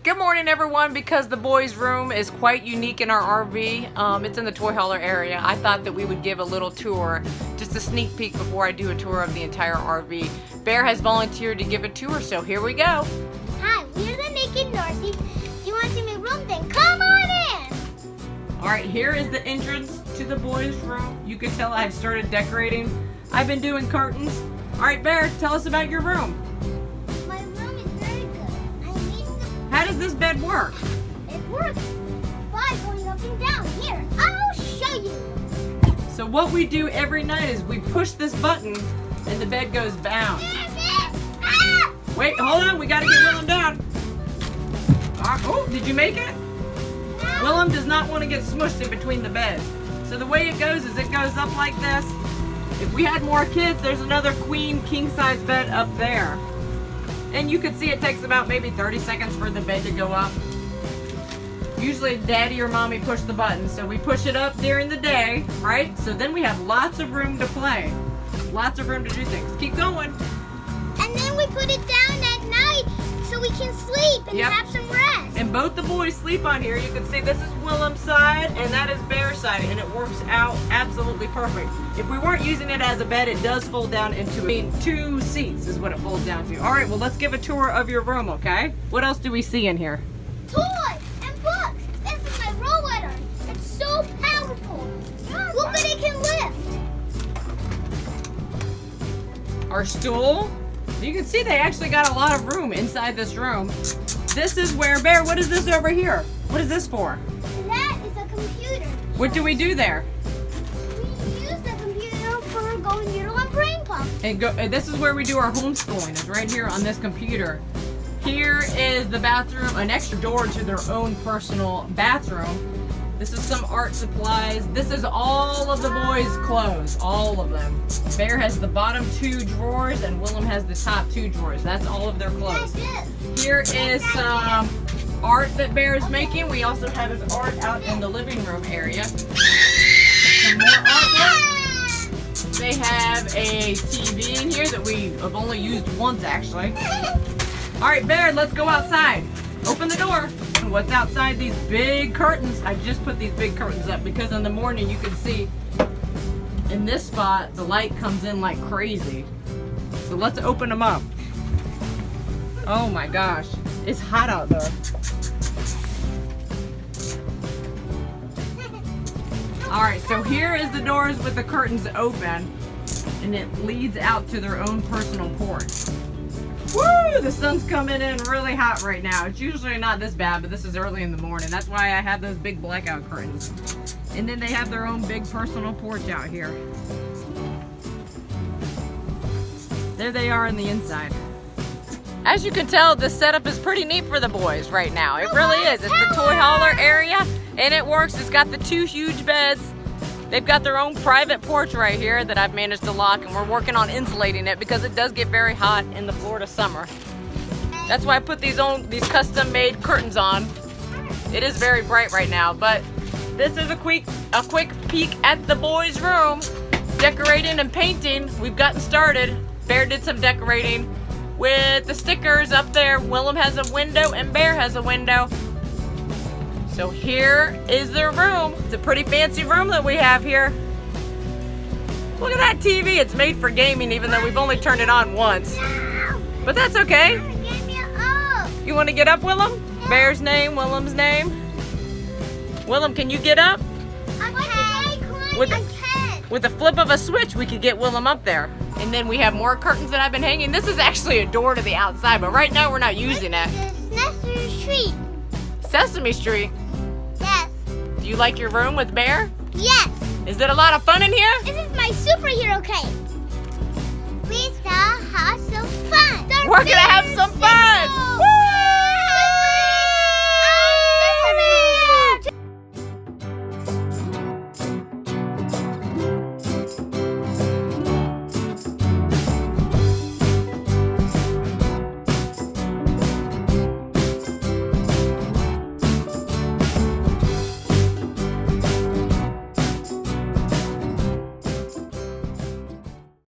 Good morning, everyone. Because the boys' room is quite unique in our RV, it's in the toy hauler area, I thought that we would give a little tour, just a sneak peek before I do a tour of the entire RV. Bear has volunteered to give a tour, so here we go. Hi, we're the Naked Northies. You want to see my room? Then come on in! Alright, here is the entrance to the boys' room. You can tell I've started decorating. I've been doing curtains. Alright, Bear, tell us about your room. How does this bed work? It works by going up and down. Here, I'll show you. So what we do every night is we push this button and the bed goes down. Wait, hold on. We got to get Willem down. Oh, did you make it? No. Willem does not want to get smushed in between the beds. So the way it goes is it goes up like this. If we had more kids, there's another queen king-size bed up there. And you can see it takes about maybe 30 seconds for the bed to go up. Usually daddy or mommy push the button, so we push it up during the day, right? So then we have lots of room to play. Lots of room to do things. Keep going. And then we put it down at night so we can sleep and have some rest. And both the boys sleep on here. You can see this is Willem's side and that is Bear's side, and it works out absolutely perfect. If we weren't using it as a bed, it does fold down into two seats is what it folds down to. All right, well, let's give a tour of your room, okay? What else do we see in here? Toys and books. This is my rollator. It's so powerful. Look what it can lift. Our stool. You can see they actually got a lot of room inside this room. This is where, Bear, what is this over here? What is this for? That is a computer. What do we do there? We use the computer for going noodle and brain pump. And this is where we do our homeschooling. It's right here on this computer. Here is the bathroom, an extra door to their own personal bathroom. This is some art supplies. This is all of the boys' clothes, all of them. Bear has the bottom two drawers and Willem has the top two drawers. That's all of their clothes. Here is some art that Bear is making. We also have his art out in the living room area. Some more artwork. They have a TV in here that we have only used once, actually. All right, Bear, let's go outside. Open the door. What's outside these big curtains? I just put these big curtains up because in the morning you can see in this spot the light comes in like crazy. So let's open them up. Oh my gosh, it's hot out there. Alright, so here is the doors with the curtains open and it leads out to their own personal porch. Woo! The sun's coming in really hot right now. It's usually not this bad, but this is early in the morning. That's why I have those big blackout curtains. And then they have their own big personal porch out here. There they are on the inside. As you can tell, this setup is pretty neat for the boys right now. It really is. It's the toy hauler area, and it works. It's got the two huge beds. They've got their own private porch right here that I've managed to lock, and we're working on insulating it because it does get very hot in the Florida summer. That's why I put these custom-made curtains on. It is very bright right now, but this is a quick peek at the boys' room. Decorating and painting, we've gotten started. Bear did some decorating with the stickers up there. Willem has a window and Bear has a window. So here is their room. It's a pretty fancy room that we have here. Look at that TV. It's made for gaming even though we've only turned it on once. But that's okay. You want to get up, Willem? Yeah. Bear's name, Willem's name. Willem, can you get up? With a flip of a switch, we could get Willem up there. And then we have more curtains that I've been hanging. This is actually a door to the outside, but right now we're not using it. Sesame Street. Sesame Street? Yes. Do you like your room with Bear? Yes. Is it a lot of fun in here? This is my superhero cape. We saw how so fun.